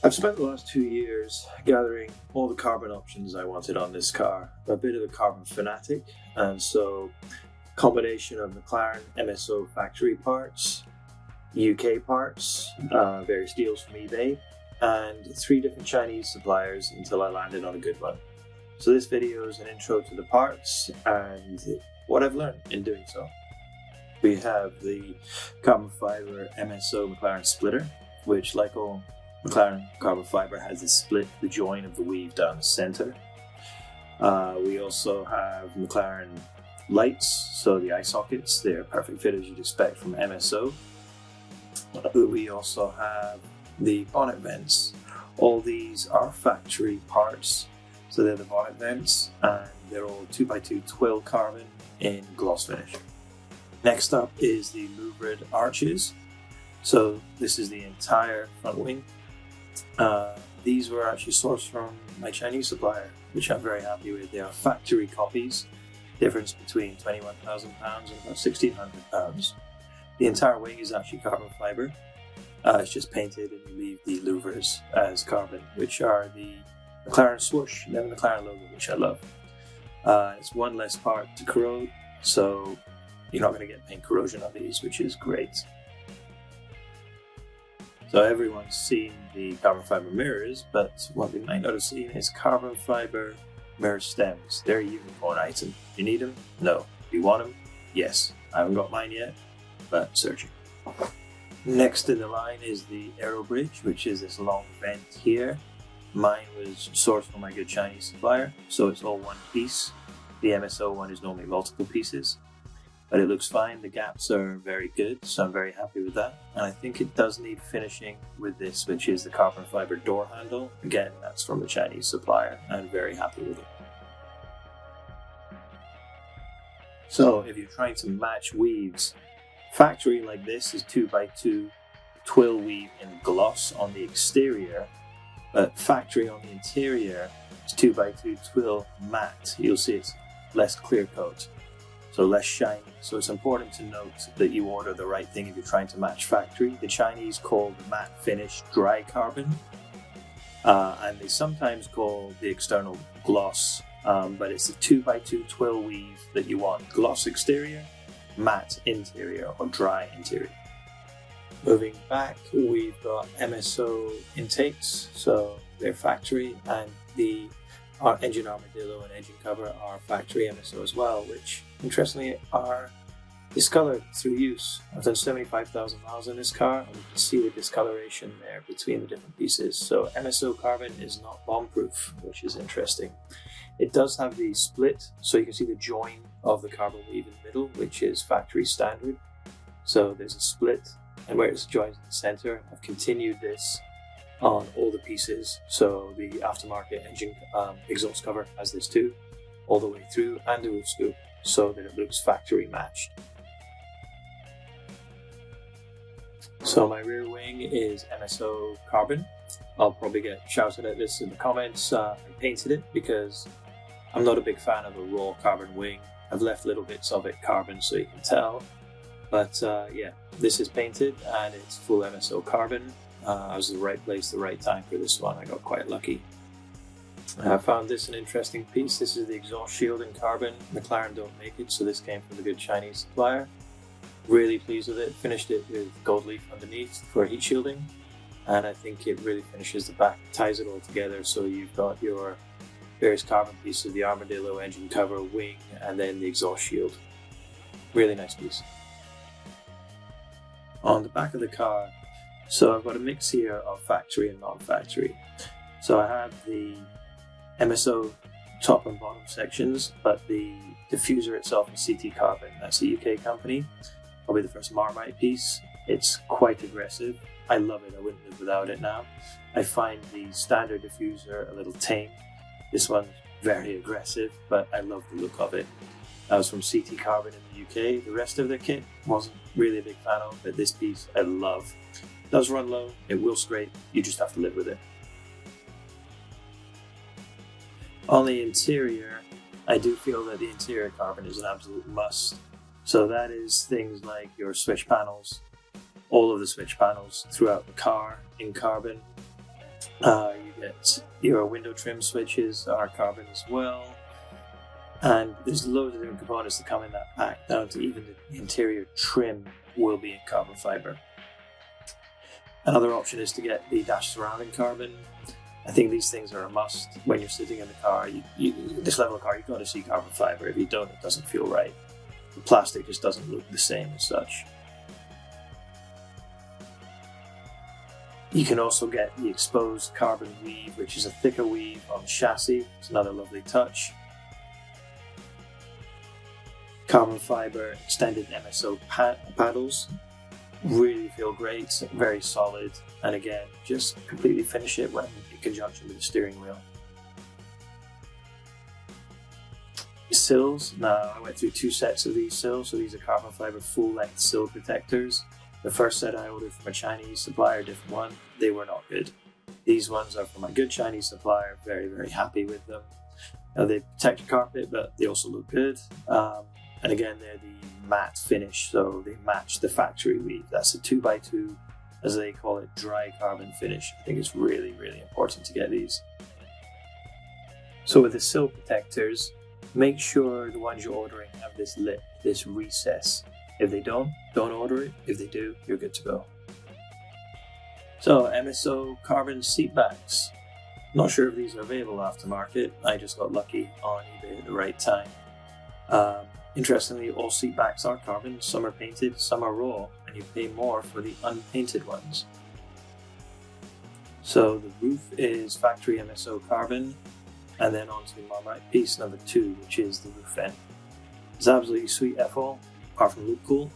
I've spent the last 2 years gathering all the carbon options I wanted on this car. I'm a bit of a carbon fanatic, and so combination of McLaren MSO factory parts, UK parts, various deals from eBay, and 3 different Chinese suppliers until I landed on a good one. So this video is an intro to the parts and what I've learned in doing so. We have the carbon fiber MSO McLaren splitter, which, like all McLaren carbon fiber, has the join of the weave down the center. We also have McLaren lights, so the eye sockets, they're perfect fit as you'd expect from MSO. We also have the bonnet vents. All these are factory parts, so they're the bonnet vents, and they're all 2x2 twill carbon in gloss finish. Next up is the louvered arches. So this is the entire front wing. These were actually sourced from my Chinese supplier, which I'm very happy with. They are factory copies, difference between £21,000 and about £1,600. The entire wing is actually carbon fiber. It's just painted, and you leave the louvers as carbon, which are the McLaren swoosh and then the McLaren logo, which I love. It's one less part to corrode, so you're not going to get paint corrosion on these, which is great. So everyone's seen the carbon fiber mirrors, but what they might not have seen is carbon fiber mirror stems. They're a unicorn item. You need them? No. You want them? Yes. I haven't got mine yet, but searching. Next in the line is the aero bridge, which is this long vent here. Mine was sourced from my good Chinese supplier, so it's all one piece. The MSO one is normally multiple pieces, but it looks fine. The gaps are very good, so I'm very happy with that. And I think it does need finishing with this, which is the carbon fiber door handle. Again, that's from a Chinese supplier. I'm very happy with it. So if you're trying to match weaves, factory like this is 2x2 twill weave in gloss on the exterior, but factory on the interior is 2x2 twill matte. You'll see it's less clear coat, so less shiny. So it's important to note that you order the right thing if you're trying to match factory. The Chinese call the matte finish dry carbon, and they sometimes call the external gloss, but it's a 2x2 twill weave that you want. Gloss exterior, matte interior, or dry interior. Moving back, we've got MSO intakes, so they're factory, and our engine armadillo and engine cover are factory MSO as well, which interestingly are discolored through use. I've done 75,000 miles in this car, and you can see the discoloration there between the different pieces. So MSO carbon is not bomb-proof, which is interesting. It does have the split, so you can see the join of the carbon weave in the middle, which is factory standard. So there's a split, and where it's joined in the center, I've continued this on all the pieces. So the aftermarket engine exhaust cover has this too, all the way through, and the roof scoop, so that it looks factory matched. So my rear wing is MSO carbon. I'll probably get shouted at this in the comments. I painted it because I'm not a big fan of a raw carbon wing. I've left little bits of it carbon so you can tell. But yeah, this is painted and it's full MSO carbon. I was in the right place, the right time for this one. I got quite lucky. I found this an interesting piece. This is the exhaust shield in carbon. McLaren don't make it, so this came from the good Chinese supplier. Really pleased with it. Finished it with gold leaf underneath for heat shielding, and I think it really finishes the back, ties it all together, so you've got your various carbon pieces, the armadillo, engine cover, wing, and then the exhaust shield. Really nice piece. On the back of the car, so I've got a mix here of factory and non-factory. So I have the MSO top and bottom sections, but the diffuser itself is CT Carbon. That's a UK company, probably the first Marmite piece. It's quite aggressive. I love it. I wouldn't live without it now. I find the standard diffuser a little tame. This one's very aggressive, but I love the look of it. That was from CT Carbon in the UK. The rest of the kit wasn't really a big fan of, but this piece I love. It does run low, it will scrape, you just have to live with it. On the interior, I do feel that the interior carbon is an absolute must. So that is things like your switch panels, all of the switch panels throughout the car in carbon. You get your window trim switches are carbon as well. And there's loads of different components that come in that pack, down to even the interior trim will be in carbon fibre. Another option is to get the dash surrounding carbon. I think these things are a must when you're sitting in the car. This level of car, you've got to see carbon fibre. If you don't, it doesn't feel right. The plastic just doesn't look the same as such. You can also get the exposed carbon weave, which is a thicker weave on the chassis. It's another lovely touch. Carbon fibre extended MSO paddles really feel great, very solid, and again, just completely finish it when in conjunction with the steering wheel. Sills, now I went through 2 sets of these sills, so these are carbon fibre full-length sill protectors. The first set I ordered from a Chinese supplier, a different one, they were not good. These ones are from a good Chinese supplier, very, very happy with them. Now they protect the carpet, but they also look good. And again, they're the matte finish, so they match the factory weave. That's a 2x2, as they call it, dry carbon finish. I think it's really, really important to get these. So with the sill protectors, make sure the ones you're ordering have this lip, this recess. If they don't order it. If they do, you're good to go. So MSO carbon seat backs. Not sure if these are available aftermarket. I just got lucky on eBay at the right time. Interestingly, all seat backs are carbon. Some are painted, some are raw, and you pay more for the unpainted ones. So the roof is factory MSO carbon, and then onto the Marmite piece number 2, which is the roof vent. It's absolutely sweet F-all, apart from look cool,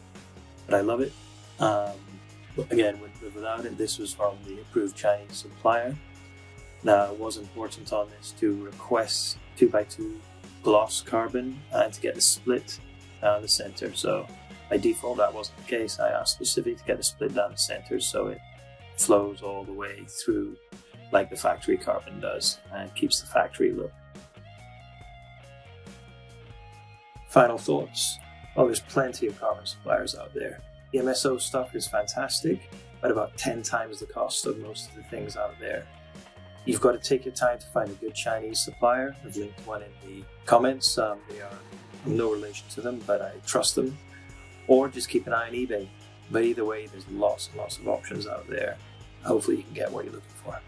but I love it. Again, wouldn't live without it. This was from the approved Chinese supplier. Now, it was important on this to request 2x2 gloss carbon and to get the split down the center. So by default, that wasn't the case. I asked specifically to get the split down the center so it flows all the way through like the factory carbon does and keeps the factory look. Final thoughts. Well, there's plenty of carbon suppliers out there. The MSO stuff is fantastic, but about 10 times the cost of most of the things out there. You've got to take your time to find a good Chinese supplier. I've linked one in the comments. They are no relation to them, but I trust them. Or just keep an eye on eBay. But either way, there's lots and lots of options out there. Hopefully you can get what you're looking for.